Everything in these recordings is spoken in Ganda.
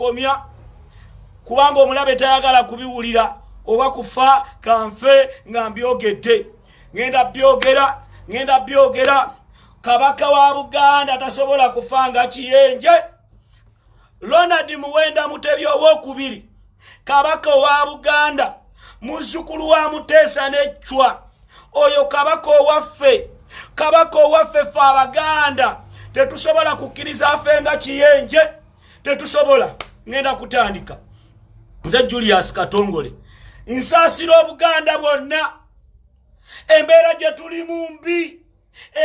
nkomya kubanga omulabe tayagala kubiwulira oba kufa kanfe nga mbyogedde ngenda byogera kabaka wa Buganda tasobola kufanga kiyenje Ronald Muwenda Mutebi owokubiri kabaka wa Buganda muzukulu wa Mutesa n'Echwa oyo kabaka owaffe fa Abaganda tetusobola kukkiriza afenga kiyenje tetusobola ngenda kutandika nze Julius Katongole nsasira Obuganda bwonna embeera gye tulimu mbi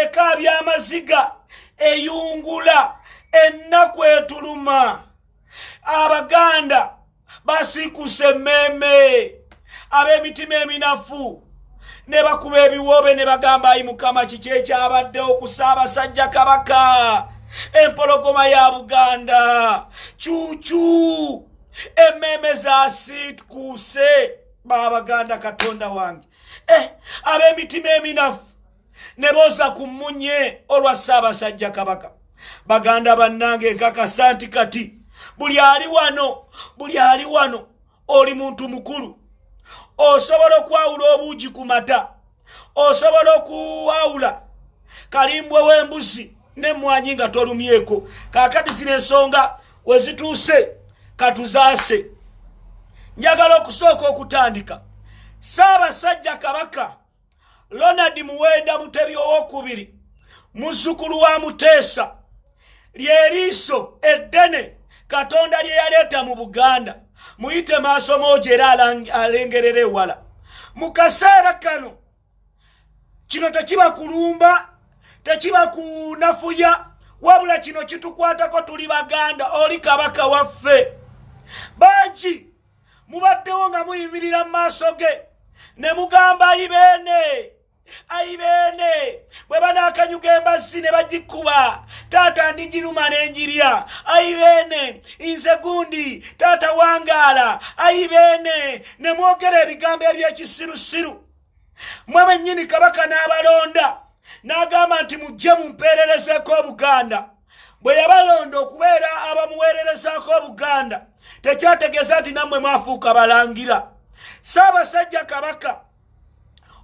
ekabya amaziga eyungula ennaku etuluma Abaganda basikuse meme ab'emitima eminafu ne bakuba ebiwoobe ne bagamba ayi Mukama kiki ekyabaddewo ku Ssaabasajja Kabaka empologoma ya Buganda cuucu emmeme zaasitukuse Baganda Katonda wange ab'emitima eminafu ne booza ku mmunye olwa Ssaabasajja Kabaka Baganda bannange nkakasa nti kati buli ali wano oli muntu mukulu osobola okwawula obuugi ku mata osobola okuwawula kalimbwe w'embuzi n'emmwanyi nga tolumyeko kaakati zino ensonga we zituuse katuzaase njagala okusooka okutandika Ssaabasajja Kabaka Ronald Muwenda Mutebi owokubiri muzzukulu wa Mutesa lyeriiso eddene Katonda lye yaleeta mu Buganda muyite maaso moojo era alengerera ewala mu kaseera kano kino tekiba kulumba tekiba kunafuya wabula kino kitukwatako tuli Baganda oli kabaka waffe bangi mubaddewo nga muyimirira mu maaso ge ne mugamba ayibene bwe banaakanyuga embazzi ne bagikuba taata ndigiruma n'enjirya ayibene nze gundi taata wangaala ayibene ne mwogera ebigambo eby'ekisirusiru mwe bennyini kabaka n'abalonda n'agamba nti mujje mumpeererezeeko Obuganda bwe yabalonda okubeera abamuweererezaako Obuganda tekyategeeza nti nammwe mwafuuka balangira Ssaabasajja Kabaka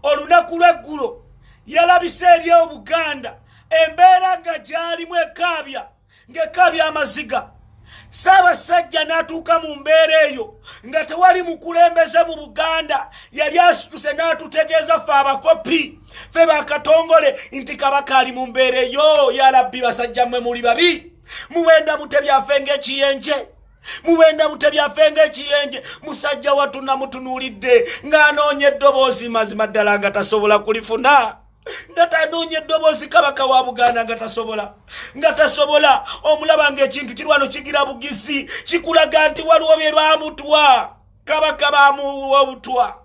olunaku lw'eggulo yalabise eri Obuganda embeera nga gyalimu ng'ekaabya amaziga Ssaabasajja n'atuuka mu mbeera eyo nga tewali mukulembeze mu Buganda yali asituse n'atutegeeza ffe abakopi ffe bakatongole nti kabaka ali mu mbeera eyo ya Rabbi basajja mmwe muli babi Muwenda Mutebi afenga ekiyenje Muwenda Mutebi afenga ekiyenje musajja watuna mutunuulidde ng'anoonya eddoboozi mazima ddala nga tasobola kulifuna nga tanoonya eddoboozi kabaka wa Buganda nga tasobola omulaba ng'ekintu kirwano kigira bugizi kikulaga nti waliwo bye baamutwa kabaka baamuwa obutwa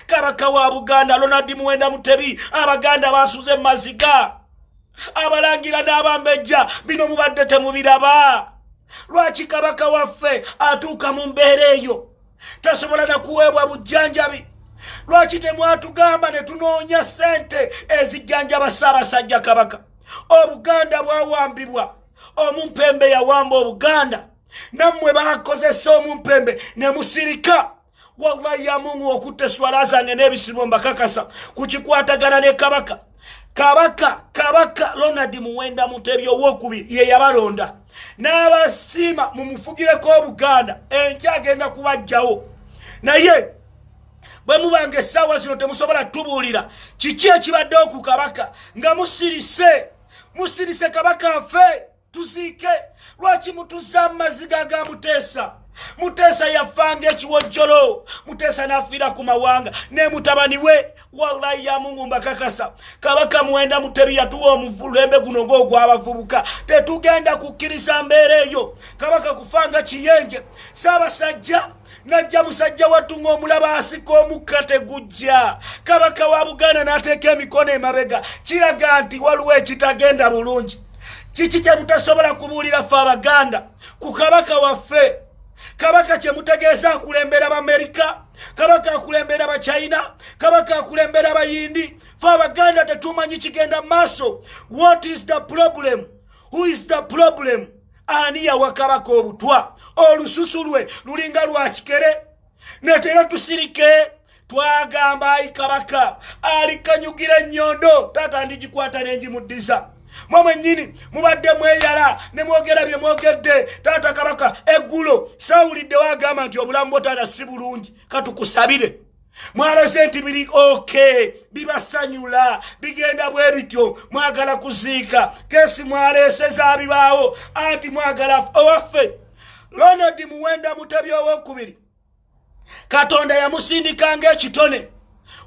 kabaka wa Buganda Ronald Muwenda Mutebi Abaganda basuze maziga abalangira n'abambejja bino mubadde temubiraba lwaki kabaka waffe atuuka mu mbeera eyo tasobola na kuweebwa bujjanjabi lwaki temwatugamba ne tunoonya ssente ezijjanjaba Ssaabasajja Kabaka Obuganda bwawambibwa omumpembe yawamba Obuganda nammwe bakozesa omumpembe ne musirika wallahi ya Mungu okutte swala zange n'ebisibo mbakakasa kukikwatagana ne kabaka Ronald Muwenda Mutebi owokubiri ye yabalonda n'abasiima mumufugireko Obuganda enkya agenda kubajjawo naye bwe mubanga essaawa zino temusobola tubuulira kiki ekibaddewo ku kabaka nga musirise kabaka afe tuziike lwaki mutuzza mu maziga ga Mutesa yafanga ekiwojjolo Mutesa n'afiira ku mawanga ne mutabani we wallahi ya Mungu mbakakasa kabaka Muwenda Mutebi yatuwa omulembe guno ng'ogw'abavubuka tetugenda kukkiriza mbeera eyo kabaka kufanga kiyenje Ssaabasajja najja musajja wattu ng'omulaba asika omukka tegujja kabaka wa Buganda n'ateeka emikono emabega kiraga nti waliwo ekitagenda bulungi kiki kye mutasobola kubuulira ffe Abaganda ku kabaka waffe kabaka kye mutegeeza akulembera Abamerika kabaka akulembera Abachina kabaka akulembera Abayindi ffe Abaganda tetumanyi kigenda maaso. What is the problem? Who is the problem? ani yawa kabaka obutwa olususu lwe lulinga lwa kikere netera tusirike twagamba ayi kabaka alikanyugira ennyondo taata ndigikwata nenjimuddiza mwe nnyini mubadde mweyala ne mwogera bye mwogedde taata kabaka eggulo sawulidde wagamba nti obulamu bwo taata si bulungi katukusabire mwalese nti biri okay bibasanyula bigenda bwe bityo mwagala kuziika kesi mwalese zabibaawo anti mwagala owaffe Ronald Muwenda Mutebi owokubiri Katonda yamusindika ng'ekitone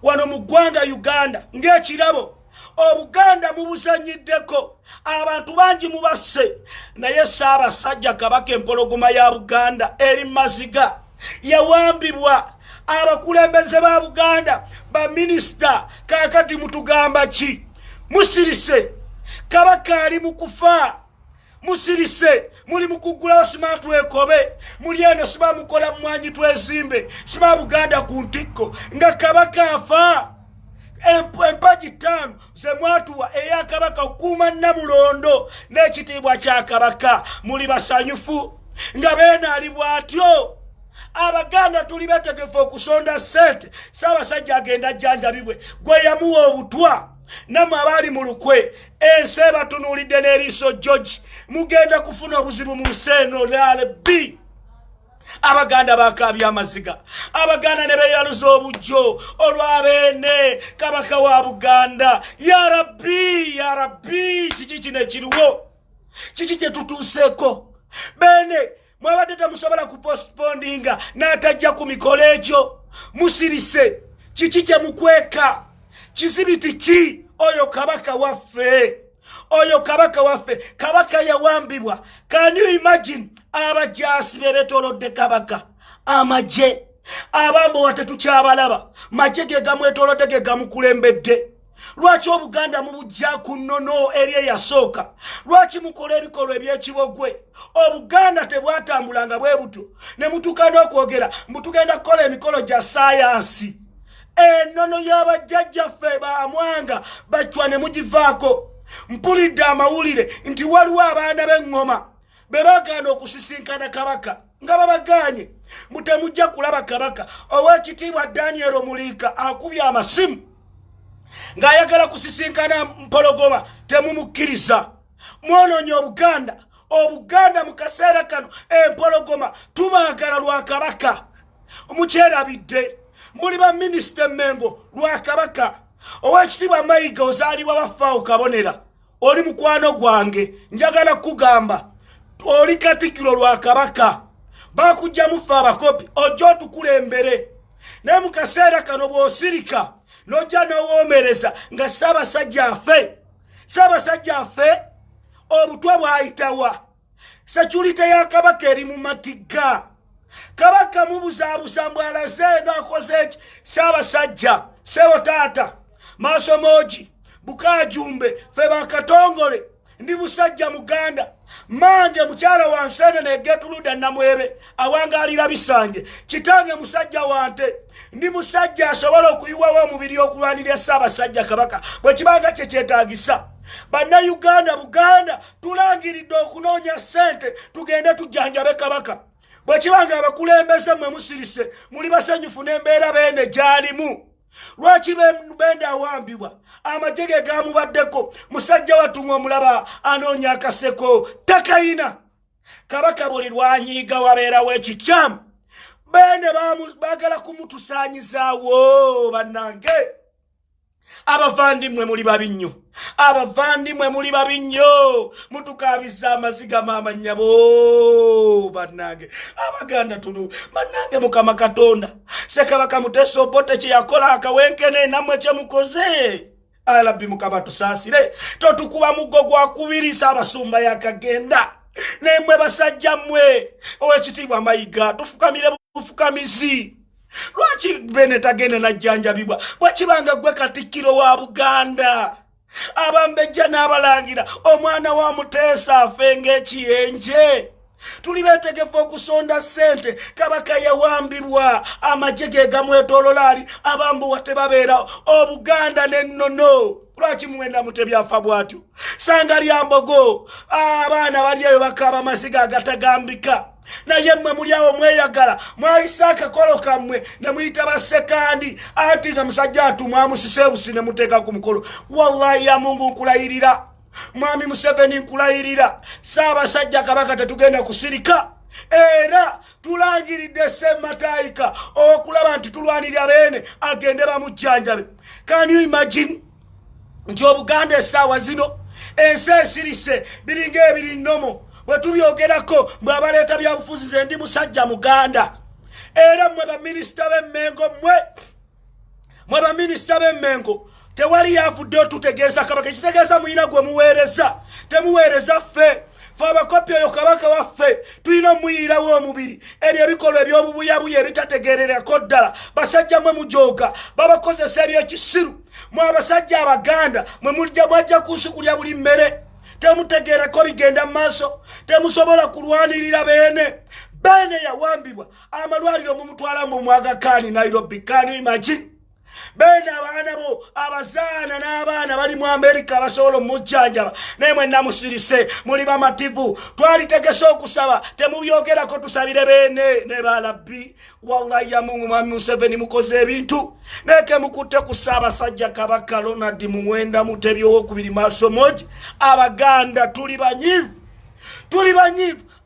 wano mu ggwanga Uganda ng'ekirabo Obuganda mubuzanyiddeko abantu bangi mubasse naye Ssaabasajja Kabaka empologoma ya Buganda eri Maziga yawambibwa abakulembeze ba Buganda ba minisita kakati mutugamba ki musirise Kabaka ali mukufa musirise muli mukugula smart wekobe muli eno siba mukola mwanji twezimbe siba Buganda ku ntikko nga Kabaka afa empaji tano ze mwatuwa eya Kabaka okuma Namulondo n'ekitiibwa kya Kabaka muli basanyufu nga bena ali bwatyo Abaganda tuli betegefu okusonda sente Ssaabasajja agenda jjanjabibwe gwe yamuwa obutwa namwe abali mu lukwe ensi ebatunuulidde n'eriiso George mugenda kufuna obuzibu mu Luseno LB Abaganda bakabya amaziga Abaganda ne beeyaluza obujjo olwabeene Kabaka wa Buganda ya Rabbi kiki kino ekiriwo kiki kye tutuuseeko bene mwabadde temusobola kupostponinga n'atajja ku mikolo egyo musirise kiki kye mukweka kizibiti ki oyo Kabaka waffe Kabaka yawambibwa. Can you imagine abajasi bebetolodde Kabaka amaje abambo watetukyabalaba maje ge gamwetolodde ge gamukulembedde lwaki Obuganda mubujja ku nnono eri eyasooka lwaki mukola ebikolwa eby'ekibogwe Obuganda tebwatambulanga bwe buto ne mutuka n'okwogera mutugenda kukola emikolo gya sayansi ennono y'abajjajjaffe bamwanga bacwa ne mugivaako mpulidde amawulire nti waliwo abaana b'eŋŋoma be baganda okusisinkana Kabaka nga babaganye mutemujja kulaba Kabaka ow'ekitiibwa Daniel Omuliika akubye amasimu ng'ayagala kusisinkana mpologoma temumukkiriza mwonoonye Obuganda mu kaseera kano empologoma tubaagala lwa Kabaka mukyerabidde muli ba minisita Mengo lwa Kabaka ow'ekitiibwa Mayiga ozaalibwa wafaawo kabonera oli mukwano gwange njagala kugamba oli Katikkiro lwa Kabaka bakujja mufa abakopi ojja otukulembere naye mu kaseera kano bw'osirika nojja n'owoomereza nga Ssaabasajja afe obutwa bw'ayitawa sekurite ya Kabaka eri mu matigga Kabaka mubuzaabuza mbwalaze n'akoze eki Ssaabasajja sebo taata maaso moogi Bukajumbe fe bakatongole ndi busajja Muganda mange mukyala wa Nseenene Getuluda Namwebe awangalira Bisanje kitange musajja wante ndi musajja asobola okuyiwawo omubiri okulwanirira Ssaabasajja Kabaka bwe kibanga kye kyetaagisa Bannayuganda Buganda tulangiridde okunoonya ssente tugende tujjanjabe Kabaka bwe kibanga abakulembeze mwe musirise muli basanyufu n'embeera beene gy'alimu lwaki benda awambibwa amaje ge gamubaddeko musajja watunga omulaba anoonya akaseko takayina Kabaka buli lwanyiiga wabeerawo ekikyamu bene baagala kumutusaanyizaawo bannange abavandimwe muli babi nnyo mutukaabiza amaziga maama nnyabo bannange Abaganda tulu bannange Mukama Katonda Ssekabaka Muteesa Obote kye yakola akawenkene nammwe kye mukoze Alabbi Mukama tusaasire totukuba muggo gwakubiri Ssaabasumba yakagenda nemwe basajja mmwe ow'ekitiibwa Mayiga tufukamire bufukamizi lwaki bene tagenda najjanjabibwa bwe kibanga gwe Katikkiro wa Buganda abambejja n'abalangira omwana wa Muteesa afe ng'ekiyenje tuli beetegefu okusonda ssente Kabaka yawambibwa amaje ge gamwetoolola ali abambuwa tebabeera Obuganda n'ennono lwaki muwenda mutebyafa bwatyo sanga lyambogo abaana bali eyo bakaba amasiga agatagambika naye mmwe muli awo mweyagala mwayisa akakolo kammwe ne muyita basekandi ati nga musajja atumwa musise ne muteeka ku mukolo wallahi ya Mungu nkulayirira mwami Museveni nkulayirira Ssaabasajja Kabaka tetugenda kusirika era tulangiridde Ssemataayika okulaba nti tulwanirira beene agende bamujjanjabe. Can you imagine nti Obuganda essaawa zino ensi esirise biringa ebiri nnomo bwe tubyogerako mbwe abaleeta byabufuzi ze ndi musajja Muganda era mmwe baminisita b'Emmengo mmwe baminisita b'Emmengo tewali yafudde otutegeeza Kabaka ekitegeeza muyina gwe muweereza temuweereza ffe abakopi oyo Kabaka waffe tulina omuyirawo omubiri ebyo ebikolwa eby'obubuyabuya ebitategererako ddala basajja mwe mujooga babakozesa ebyekisiru mwe abasajja Abaganda mwe mwajja kunsukulya buli mmere temutegerako bigenda mu maaso temusobola kulwanirira beene yawambibwa amalwaliro mumutwala mu Aga Khan Nairobi. Can you imagine beene abaana bo abazaana n'abaana bali mu Amerika abasobola omujjanjaba naye mwenna musirise muli bamativu twalitegese okusaba temubyogerako tusabire beene ne balabbi wallahi ya Mungu mwami Museveni mukoze ebintu neke mukutte ku Ssaabasajja Kabaka Ronald Muwenda Mutebi maaso moja Abaganda tuli banyivu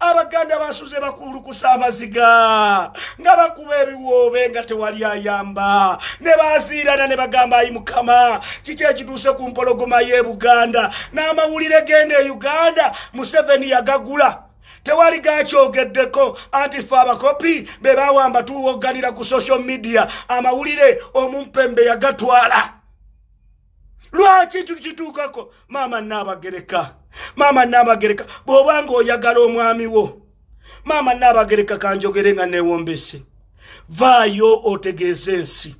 Abaganda basuze bakulukusa amaziga nga bakuba ebiwoobe nga tewali ayamba ne baziirana ne bagamba ayi Mukama kiki ekituuse ku mpologoma y'e Buganda n'amawulire genda e Uganda Museveni yagagula tewali gakyogeddeko anti ffe abakopi be bawamba tuwogganira ku social media amawulire omumpembe yagatwala lwaki tukituukako Maama Nnabagereka bw'obanga oyagala omwami wo Maama Nnabagereka kanjogere nga neewombese vaayo otegeeze ensi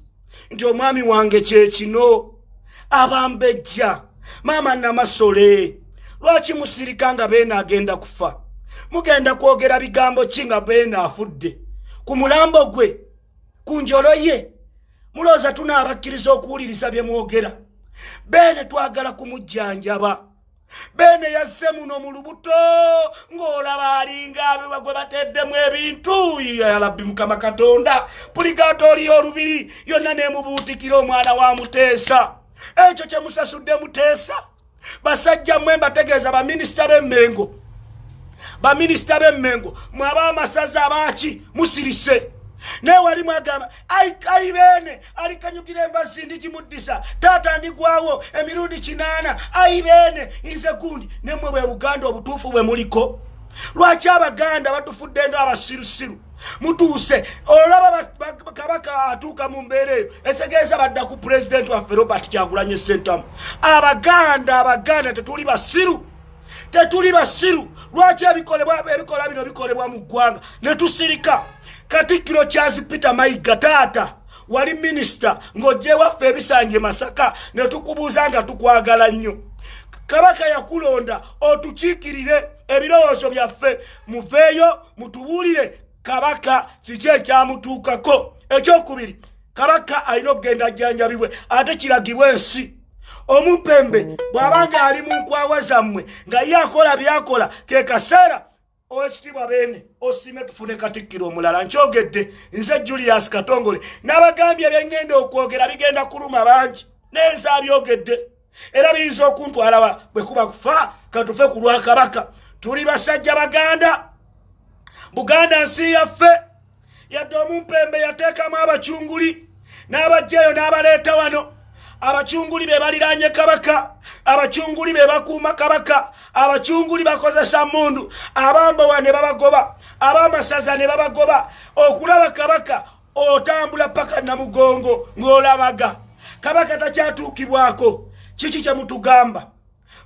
nti omwami wange kyekino abambejja Maama Namasole lwaki musirika nga beene agenda kufa mugenda kwogera bigambo ki nga beene afudde ku mulambo gwe ku njolo ye mulooza tunaabakkiriza okuwuliriza bye mwogera beene twagala kumujjanjaba beene yasse muno mu lubuto ng'olaba alinga gwe bateddemu ebintu ya Rabbi Mukama Katonda puligatori olubiri yonna neemubuutikira omwana wa Muteesa ekyo kye musasudde Muteesa basajja mmwe mbategeeza baminisita b'Emmengo mwaba amasaza abaaki musirise naye wali mwagamba ayi beene alikanyukira embazzi ndigimuddisa taata ndigwawo emirundi 8 ayi beene nze gundi nemmwe bwe Buganda obutuufu bwe muliko lwaki Abaganda batufudde nga abasirusiru mutuuse olaba Kabaka atuuka mu mbeera eyo etegeeza badda ku pulezidenti waffe Robert Kyagulanyi Ssentamu Abaganda tetuli basiru lwaki ebikola bino bikolebwa mu ggwanga ne tusirika Katikkiro Charles Peter Mayiga taata wali minisita ng'ojje waffe ebisanje Masaka ne tukubuuza nga tukwagala nnyo Kabaka yakulonda otukiikirire ebirowoozo byaffe muveeyo mutubuulire Kabaka kiki ekyamutuukako. Ekyokubiri Kabaka alina okugenda ajjanjabibwe ate kiragibwe ensi omumpembe bw'abanga ali mu nkwawa zammwe nga ye akola byakola ke kaseera Oweekitiibwa beene osime tufune Katikkiro omulala nkyogedde nze Julius Katongole n'abagambye byengenda okwogera bigenda kuluma bangi nenze abyogedde era biyinza okuntwala wala bwe kuba kufa katufe ku lwa Kabaka tuli basajja Baganda Buganda nsi yaffe yadde omumpembe yateekamu abakyunguli n'abajjayo n'abaleeta wano abakyunguli be baliraanye Kabaka abakyunguli be bakuuma Kabaka abakyunguli bakozesa mundu abambowa ne babagoba abamasaza ne babagoba okulaba Kabaka otambula paka Namugongo ng'olabaga Kabaka takyatuukibwako kiki kye mutugamba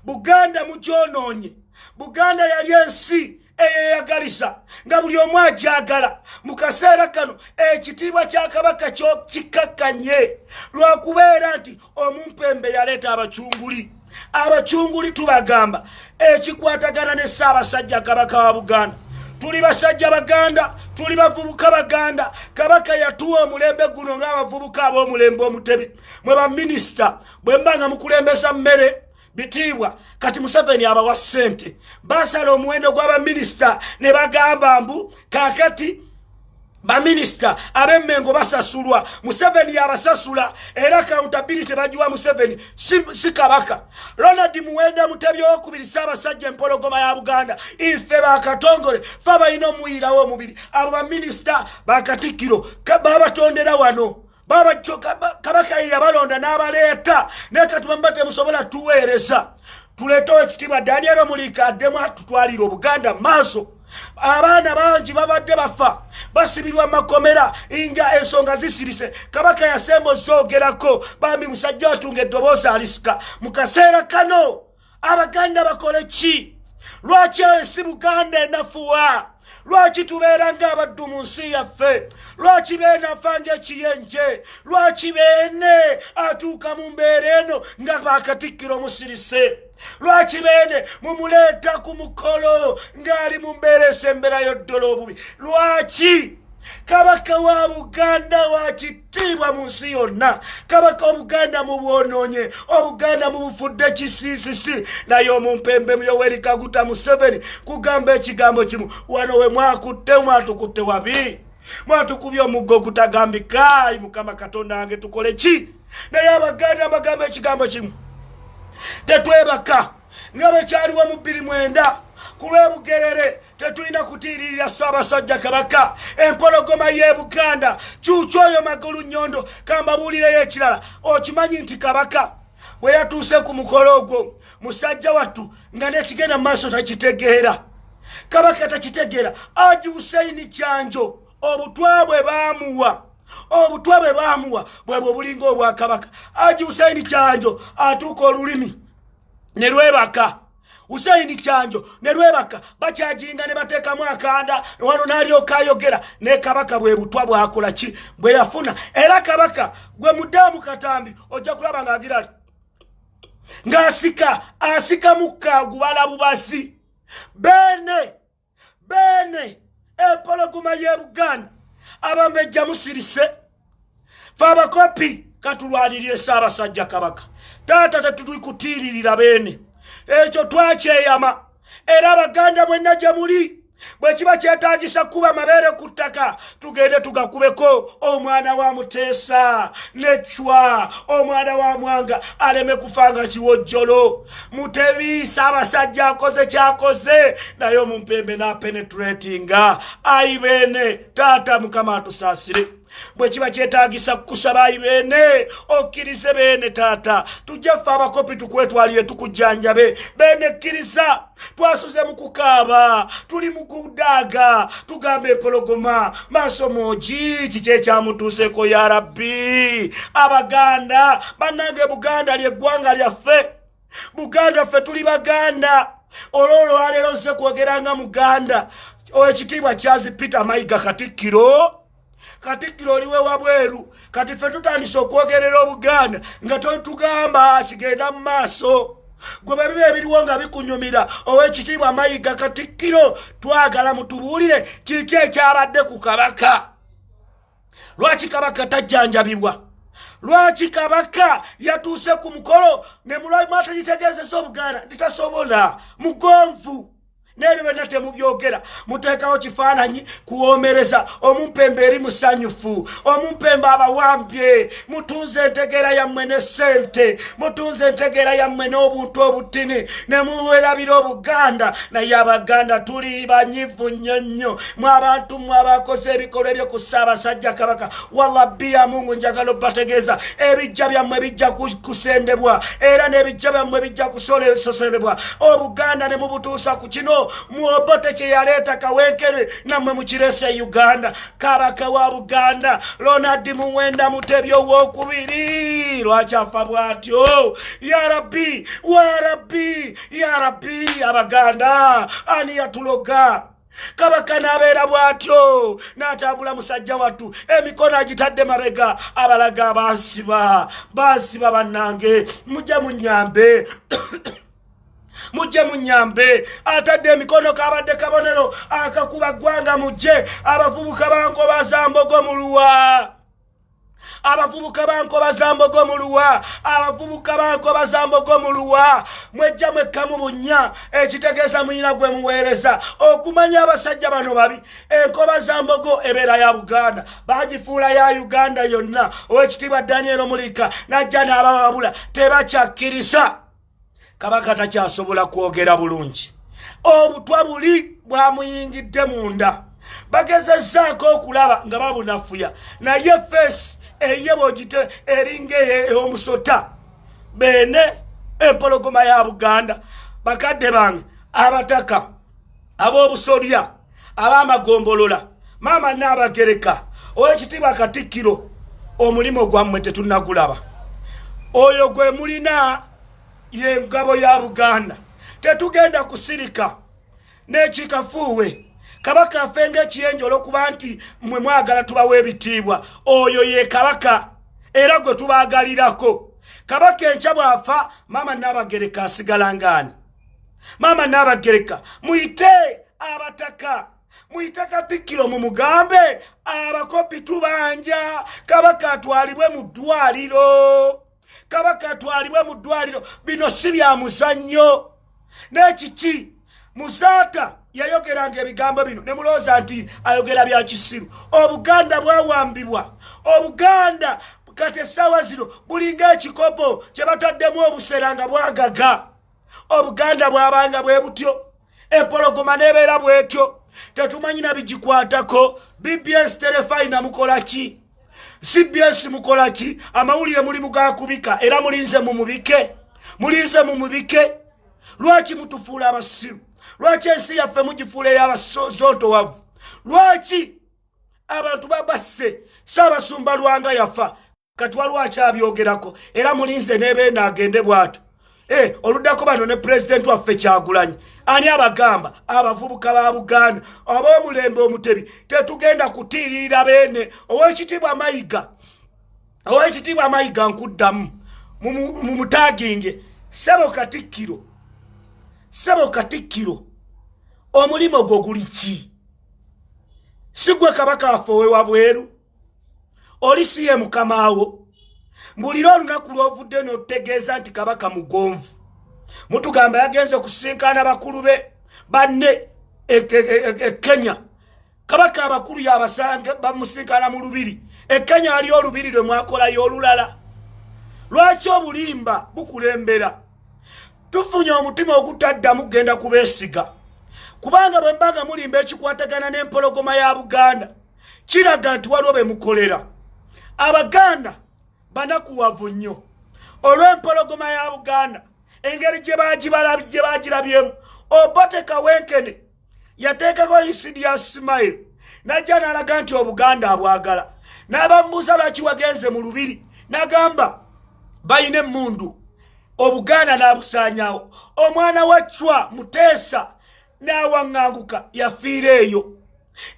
Buganda mukyonoonye Buganda yali ensi eyeyagalisa nga buli omu ajagala mu kaseera kano ekitiibwa kya Kabaka kyo kikakkanye lwakubeera nti omumpembe yaleeta abakyunguli tubagamba ekikwatagana ne Ssaabasajja Kabaka wa Buganda tuli basajja baganda, tuli bavubuka baganda. Kabaka yatuwa omulembe guno ng'abavubuka ab'omulembe omutebi. Mwe ba minisita bwe mbanga mukulembesa mmere bitibwa kati Museveni abawa ssente. Basala omuwendo gw'aba minisita ne bagamba mbu kakati ba minisita ab'emmengo basasulwa. Museveni yabasasula era accountability bagiwa Museveni si kabaka. Ronald Muwenda Mutebi owokubiri Ssaabasajja empologoma ya Buganda. Ife bakatongole fe balina omuyirawo omubiri. Abo ba minisita bakatikkiro babatondera wano. Kabaka yabalonda n'abaleeta naye kati bamba temusobola tuweereza. Tuleetowo ekitiibwa Daniel Omulika addemu atutwalira Obuganda maaso. Abaana bangi babadde bafa basibirwa makomera inga ensonga zisirise. Kabaka yasembo zoogerako bambi musajja watunga eddoboozi alisika. Mu kaseera kano Abaganda bakole ki? Lwaki ensi Buganda enafuwa? Lwaki tubeera ng'abaddu mu nsi yaffe? Lwaki beene afa ng'ekiyenje? Lwaki beene atuuka mu mbeera eno nga bakatikkiro musirise? Lwaki beene mumuleeta ku mukolo ng'ali mu mbeera esemberayo ddala obubi? Lwaki? Kabaka wa Buganda wa kitiibwa mu nsi yonna. Kabaka Obuganda mu bwonoonye, Obuganda mu bufudde kisiisisi. Naye omumpembe Yoweri Kaguta Museveni kugamba ekigambo kimu. Wano we mwakutte mwatukutte wabi. Mwatukubye omuggo ogutagambika. Mukama Katonda wange tukole ki? Naye Abaganda bagamba ekigambo kimu. Tetwebaka nga bwe kyaliwo mu 2009 ku lw'Ebugerere. Tetulina kutiiririra Ssaabasajja Kabaka. Empologoma y'e Buganda kyukyo oyo Magulu Nyondo kambabuulireyo ekirala. Okimanyi nti Kabaka bwe yatuuse ku mukolo ogwo musajja wattu nga n'ekigenda mu maaso takitegeera. Kabaka takitegeera. Haji Hussein Kyanjo obutwa bwe baamuwa bwebwe obulinga obwakabaka. Haji Hussein Kyanjo atuuka olulimi ne lwebaka. Hussein Kyanjo ne lwebaka bakyajinga ne bateekamu akanda wano n'alyoka ayogera ne Kabaka bwe butwa bwakola ki bwe yafuna. Era Kabaka gwe Muddamu Katambi ojja kulaba ng'agira ng'asika mukka gubala bubazi. Beene empologoma y'e Buganda abambejja musirise. Fe abakopi katulwanirire Ssaabasajja Kabaka. Taata tetuli kutiiririra beene. Ekyo twakyeyama. Era Abaganda mwenna gye muli bwe kiba kyetaagisa kuba mabeere ku ttaka tugende tugakubeko omwana wa Muteesa ne Chwa omwana wa Mwanga aleme kufanga kiwojjolo. Mutebi Ssaabasajja akoze kyakoze naye omumpembe n'apenetratinga. Ayi beene taata Mukama atusaasire. Bwe kiba kyetaagisa kukusaba ayi beene okkirize beene taata tujja ffe abakopi tukwetwalire tukujjanjabe. Beene kkiriza twasuze mu kukaaba tuli mu kudaaga tugamba empologoma maaso moogi kiki ekyamutuuseeko ya Rabbi. Abaganda bannange Buganda ly'eggwanga lyaffe. Buganda ffe tuli Baganda. Olwolwo aleero nze kwogeranga Muganda. Ekitiibwa Charles Peter Mayiga Katikkiro oliwe wabweru. Kati ffe tutandise okwogerera Obuganda nga tugamba kigenda mu maaso. Gwe bwe biba ebiriwo nga bikunyumira Oweekitiibwa Mayiga Katikkiro twagala mutubuulire kiki ekyabadde ku Kabaka. Lwaki Kabaka tajjanjabibwa? Lwaki Kabaka yatuuse ku mukolo ne mwatagitegeezesa Obuganda titasobola mugonvu? Nebyo byonna temubyogera. Muteekawo kifaananyi kuwoomereza omumpembe eri musanyufu, omumpembe abawambye. Mutunze entegeera yammwe ne ssente, mutunze entegeera yammwe n'obuntu obutini ne muwerabira Obuganda. Naye Abaganda tuli banyivu nnyo mu abantu mu abakoze ebikolwa ebyo ku Ssaabasajja Kabaka. Wallahi ya Mungu njagala obbategeeza ebijja byammwe bijja kusendebwa era n'ebijja byammwe bijja kusosolebwa. Obuganda ne mubutuusa ku kino muobote kye yaleeta kawenkere nammwe mukirese Uganda. Kabaka wa Buganda Ronald Muwenda Mutebi owookubiri lwaki afa bw'atyo? Ya Rabbi, wa Rabbi, ya Rabbi. Abaganda ani yatuloga? Kabaka n'abeera bw'atyo n'atambula musajja wattu emikono agitadde mabega abalaga bansiba bannange mujja munnyambe. mujje munyambe atadde emikono kabadde kabonero akakuba ggwanga mujje abavubuka bankoba zambogo muluwa abavubuka bankoba zambogo muluwa abavubuka bankoba zambogo muluwa mwejja mwekkamu bunya ekitegeeza muyina gwe muweereza okumanya abasajja bano babi enkoba zambogo ebeera ya Buganda bagifuula ya Uganda yonna owekitiibwa Daniel Mulika najja n'abawabula tebakyakkirizza Kabaka takyasobola kwogera bulungi obutwa buli bwamuyingidde munda bagezezzaako okulaba nga babunafuya naye feesi eye bwogite eringa ey'omusota bene empologoma ya Buganda bakadde bange abataka ab'obusolya ab'amagombolola maama Nnabagereka owekitiibwa Katikkiro omulimo gwammwe tetunnagulaba oyo gwe mulina ye ngabo ya Buganda tetugenda kusirika n'ekikafuuwe Kabaka afenge ekiyenjolo kuba nti mwe mwagala tubawe ebitiibwa oyo ye Kabaka era gwe tubaagalirako Kabaka enkya bw'afa maama Nnabagereka asigala ngani maama Nnabagereka muyite abataka muyite Katikkiro mu mugambe abakopi tubanja Kabaka atwalibwe mu ddwaliro Kabaka atwalibwe mu ddwaliro bino si bya muzannyo n'ekiki Musaata yayogeranga ebigambo bino ne mulooza nti ayogera bya kisiru Obuganda bwawambibwa Obuganda kati essaawa zino bulinga ekikopo kye bataddemu obuseranga bwagaga Obuganda bwabanga bwe butyo empologoma n'ebeera bwetyo tetumanyi na bigikwatako BBS telefayina mukolaki CBS mukolaki amawulire mulimu gakubika era mulinze mu mubike lwaki mutufuula abasiru lwaki ensi yaffe mugifuula ey'abazontowavu lwaki abantu babasse Ssaabasumba Lwanga yafa kati waliwo akyabyogerako era mulinze n'ebeena agende bw'ato oluddako bano ne pulezidenti waffe Kyagulanyi ani abagamba abavubuka ba Buganda ab'omulembe omutebi tetugenda kutiirira beene owekitiibwa Mayiga nkuddamu mu mutaaginge Ssebo Katikkiro omulimo gwo guli ki si gwe Kabaka waffe ow'ewabweru oli si ye mukamaawo mbulira olunaku lw'ovudde n'otegeeza nti Kabaka mugonvu mutugamba yagenze kusinkana bakulu be banne Kenya Kabaka abakulu yabasange bamusinkana mu lubiri Kenya ali olubiri lwe mwakolayo olulala lwaki obulimba bukulembera tufunye omutima ogutaddamu genda kubeesiga kubanga bwe mbanga mulimba ekikwatagana n'empologoma ya Buganda kiraga nti waliwo be mukolera Abaganda banakuwavu nnyo olw'empologoma ya Buganda engeri gye bagirabyemu Obote Kawenkene yateekako Insidious Smile najja n'alaga nti Obuganda abwagala n'abamubuuza lwaki wagenze mu lubiri n'agamba bayina emmundu Obuganda n'abusaanyaawo omwana wa Chwa Muteesa n'awaŋŋanguka yafiira eyo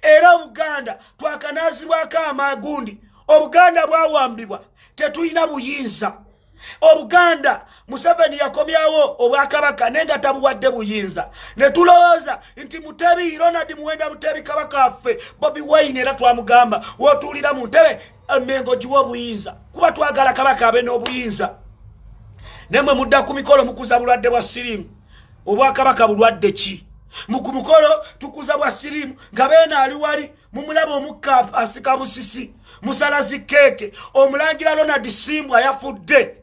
era Obuganda twakanaazibwako amagundi Obuganda bwawambibwa tetulina buyinza Obuganda Museveni yakomyawo obwakabaka nenga tabuwadde buyinza ne tulowooza nti Mutebi Ronald Muwenda Mutebi Kabaka affe Bobi Wine era twamugamba wotuulira mu ntebe emmengo giwa obuyinza kuba twagala Kabaka abe n'obuyinza nemwe mudda ku mikolo mukuza bulwadde bwa siriimu obwakabaka bulwadde ki ku mukolo tukuza bwa siriimu nga beena ali wali mumulaba omukka asika busisi musalazi keeke omulangira Ronald Simbwa yafudde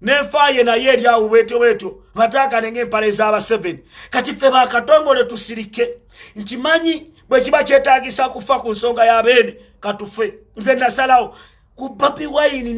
n'enfaaye naye eri awo bwetyo bataakane ng'empale z'aba 7 kati ffe bakatongole tusirike nkimanyi bwe kiba kyetaagisa kufa ku nsonga y'abeene katufe nze nasalawo ku Bobi Wine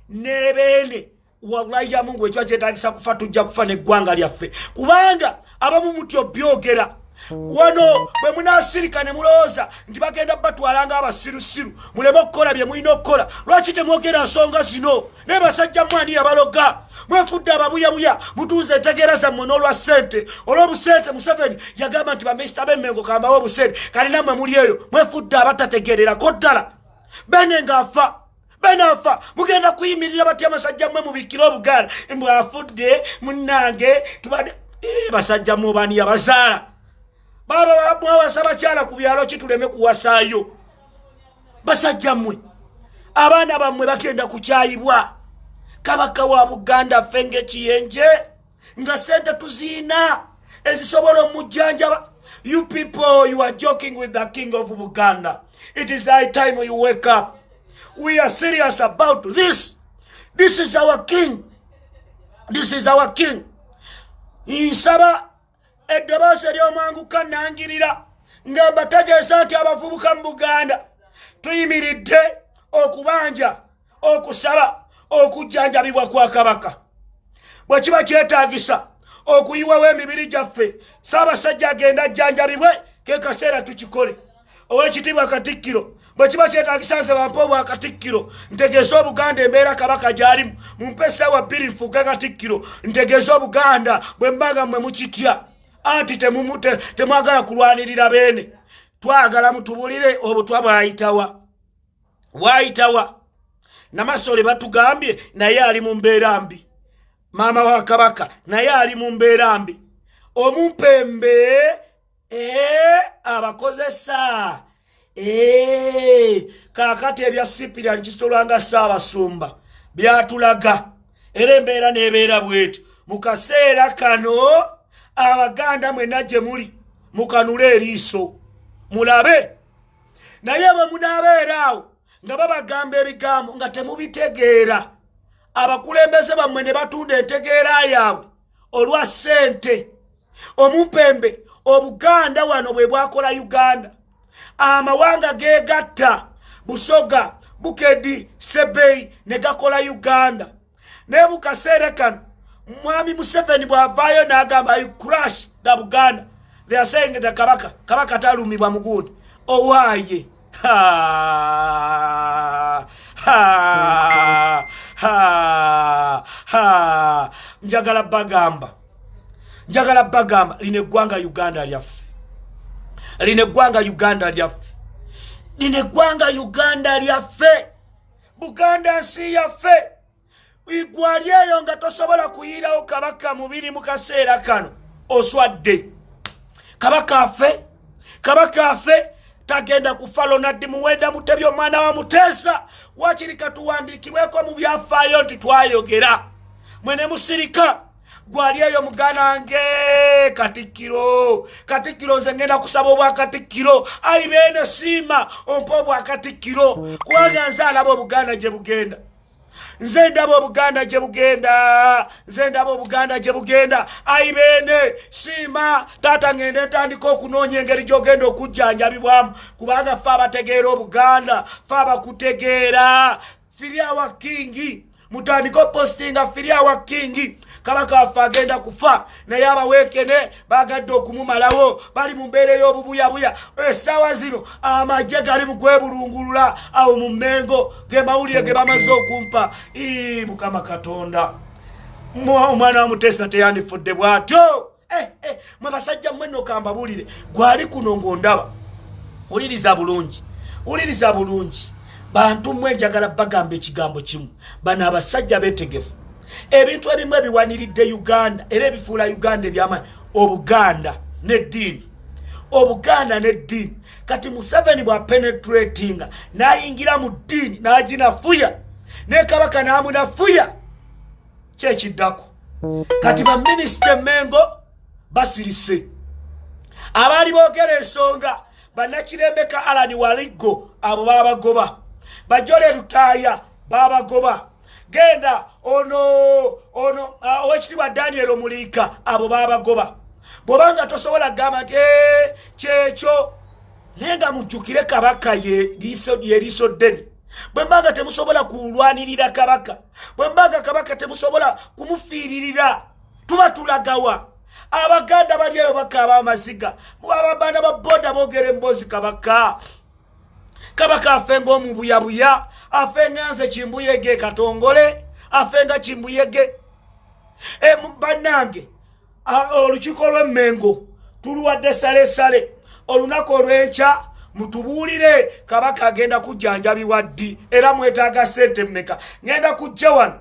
n'ebeene wallahi ya Mungu ekiba kyetaagisa kufa tujja kufa n'eggwanga lyaffe kubanga abamu mutyo byogera wano bwe munaasirika ne mulowooza nti bagenda batwalanga abasirusiru muleme okukola bye mulina okukola lwaki temwogera nsonga zino naye basajja mwani yabaloga mwefudde ababuyabuya mutuuza entegeera zammwe n'olwa ssente olw'obusente Museveni yagamba nti baminisita b'emmengo kambawo obusente kale nammwe muli eyo mwefudde abatategeererako ddala bene ng'afa benafa mugenda kuyimirira batya amasajja mmwe mubiikire Obuganda mbwafudde munnange tubadde basajja mubani abazaala baba mwawasa bakyala ku byalo kituleme kuwasaayo basajja mmwe abaana bammwe bagenda kukyayibwa kabaka wa Buganda fenge kiyenje nga sente tuziina ezisobola omujjanjaba. You people, you are joking with the king of Buganda. It is high time you wake up. We are serious about this. This is our king. This is our king. Insaba eddoboozi ery'omwanguka nangirira nga mbategeeza nti abavubuka mu Buganda tuyimiridde okubanja okusaba okujjanjabibwa kwa kabaka. Bwe kiba kyetaagisa okuyiwawo emibiri gyaffe Ssaabasajja agenda ajjanjabibwe ke kaseera tukikole. Oweekitiibwa Katikkiro bwe kiba kyetaagisa nze bampe obwa Katikkiro ntegeeze Obuganda embeera kabaka gy'alimu mumpe essaawa 2 nfuuke Katikkiro ntegeeze Obuganda bwe mbaga mmwe mukitya anti temwagala kulwanirira beene. Twagala mutubulire obutwa bwayitawa Namasole batugambye naye ali mu mbeera mbi. Maama wa kabaka naye ali mu mbeera mbi. Omumpembe abakozesa kakati ebya Cyprian Kisitolwanga Ssaabasumba byatulaga era embeera nebeera bwetu. Mu kaseera kano Abaganda mwenna gye muli mukanule eriiso mulabe. Naye bwe munaabeeraawo nga babagamba ebigambo nga temubitegeera abakulembeze bammwe ne batunda entegeera yaabwe olwa ssente. Omumpembe Obuganda wano bwe bwakola Uganda amawanga geegatta Busoga Bukedi Sebei ne gakola Uganda. Ne mu kaseera kano Mwami Museveni bw'avaayo n'agamba you crash the Buganda. They are saying the kabaka talumibwa mugundi owaaye. Njagala bagamba line eggwanga Uganda lyaffe. Buganda nsi yaffe. Igwali eyo nga tosobola kuyirawo kabaka mubiri mu kaseera kano oswadde. Kabaka affe tagenda kufa Ronald Muwenda Mutebi omwana wa Muteesa. Wakiri katuwandiikibweko mu byafaayo nti twayogera. Mwene musirika gwali eyo mugana wange Katikkiro nze ngenda kusaba obwa Katikkiro. Ayi beene siima ompa obwa Katikkiro kubanga nze alaba Obuganda gye bugenda. Nze ndaba Obuganda gye bugenda. Ayi beene siima taata ngende ntandika okunoonya engeri gy'ogenda okujjanjabibwamu kubanga ffe abategeera Obuganda ffe abakutegeera. Firiawa Kingi mutandika opostinga Firiawa Kingi kabaka waffe agenda kufa naye abaweekene bagadde okumumalawo bali mu mbeera ey'obubuyabuya. Essaawa zino amagye gali mu kwebulungulula awo mu Mmengo ge mawulire ge bamaze okumpa. Mukama Katonda omwana wa Muteesa teyandifudde bw'atyo. Mwe basajja mmwe nno kambabulire gwali kuno ng'ondaba uliriza bulungi bantu mmwe njagala bagamba ekigambo kimu. Bano abasajja beetegefu ebintu ebimu ebiwaniridde Uganda era ebifuula Uganda ebyamaanyi. Obuganda n'eddiini kati Museveni bwa penetratinga n'ayingira mu ddiini n'aginafuya ne kabaka n'amunafuya kyekiddako. Kati baminisita Mengo basirise abaali boogera ensonga bannakirembeka Alan Waligo abo babagoba. Bajole Lutaaya babagoba. Genda ono owekitiibwa Daniel Omuliika abo babagoba. Bw'obanga tosobola gamba nti kyekyo naye nga mujjukire kabaka ye liiso ddene. Bwe mbanga temusobola kulwanirira kabaka, bwe mbanga kabaka temusobola kumufiiririra, tuba tulagawa. Abaganda bali eyo bakaaba amaziga, abaana ba boda boogera emboozi kabaka afenga omubuyabuya, afenga nze Kimbuyege Katongole, afenga Kimbuyege. Bannange olukiiko lw'Emmengo tuluwadde sale olunaku olw'enkya mutubuulire kabaka agenda kujjanjabibwa ddi era mwetaaga ssente mmeka. Ngenda kujja wano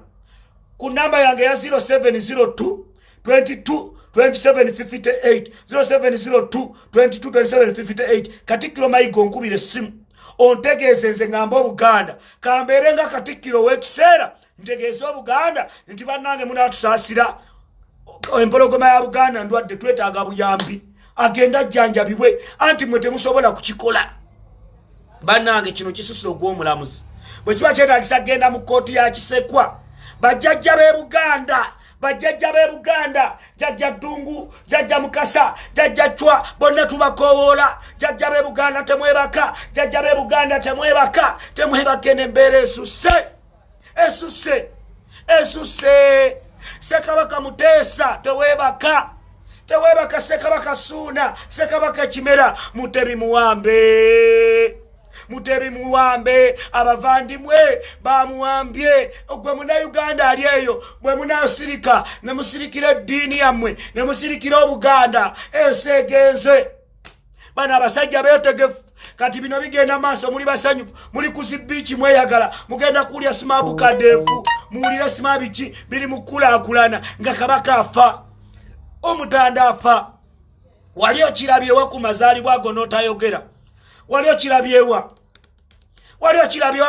ku namba yange ya 0702 22 2758 0702 222758 Katikkiro Mayiga onkubira essimu ontegeeze nze ngamba Obuganda kambeere nga Katikkiro w'ekiseera ntegeeze Obuganda nti bannange munaatusaasira empologoma ya Buganda ndwadde twetaaga buyambi agenda ajjanjabibwe anti mwe temusobola kukikola. Bannange kino kisusse ogw'omulamuzi bwe kiba kyetaagisa genda mu kkooti ya Kisekwa bajjajja b'e Buganda jjajja Ddungu jjajja Mukasa jjajja Chwa bonna tubakowoola jjajja b'e Buganda temwebaka jjajja b'e Buganda temwebaka n'embeera esusse Ssekabaka Muteesa teweebaka Ssekabaka Ssuuna Ssekabaka Kimera Mutebi muwambe abavandimwe bamuwambye ogwe Munnayuganda ali eyo bwe munasirika ne musirikira eddiini yammwe ne musirikira Obuganda esegenze bana abasajja beetegefu kati bino bigenda maaso muli basanyufu muli kuzibiiki mweyagala mugenda kulya simabu kadeefu muwulire simabiki biri mukulaakulana nga Kabaka afa Omutanda afa wali okirabyewa ku mazaalibwa ago n'otayogera wali okirabyewa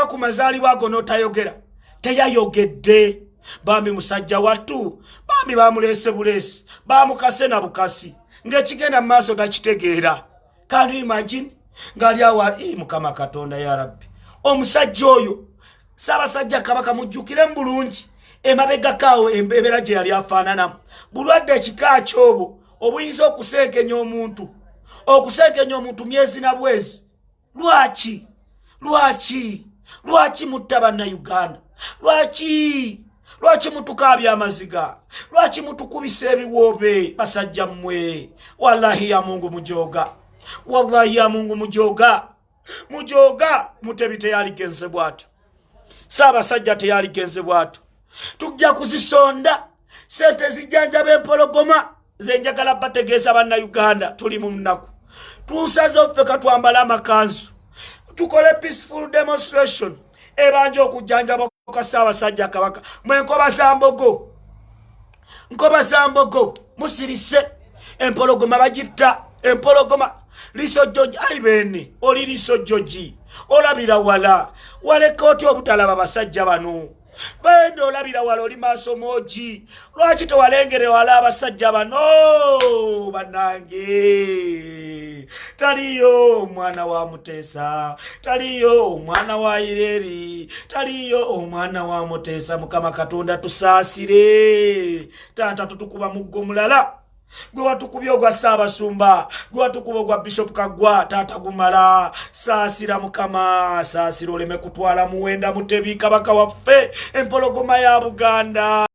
ku mazaalibwa ago n'otayogera teyayogedde bambi musajja wattu bambi bamuleese buleesi bamukase na bukasi ng'ekigenda mu maaso takitegeera. Can you imagine ngali awa Mukama Katonda ya Rabbi omusajja oyo Ssaabasajja Kabaka mujjukire bulungi emabega kaawo embeera gye yali afaananamu bulwadde ekika ky'obwo obuyinza okuseekenya omuntu myezi na bwezi. Lwaki mutta Bannayuganda? Lwaki mutukaabya amaziga? Lwaki mutukubisa ebiwoobe? Basajja mmwe wallahi ya Mungu mujoga Mutebi teyaligenze bw'atyo Ssaabasajja teyaligenze bw'atyo tujja kuzisonda sente zijjanjaba empologoma nze njagala bategeeza Bannayuganda tuli mu nnaku tusaze offe katwambala amakanzu tukole peaceful demonstration ebanja okujjanjaba ka Ssaabasajja Kabaka mwe nkoba za mbogo musirise empologoma bagitta empologoma liso Jjoji aibene oli liso Jjoji olabira wala waleka otya obutalaba basajja bano bende olabira wala oli maaso moji lwaki tewalengere wala abasajja bano bannange taliyo omwana wa Muteesa taliyo omwana wa Ireri taliyo omwana wa Muteesa. Mukama Katonda tusaasire taata tutukuba muggo mulala gwe watukubye ogwa Ssaabasumba gwe watukuba ogwa Bishop Kaggwa taata gumala saasira Mukama saasira oleme kutwala muwenda Mutebi Kabaka waffe empologoma ya Buganda.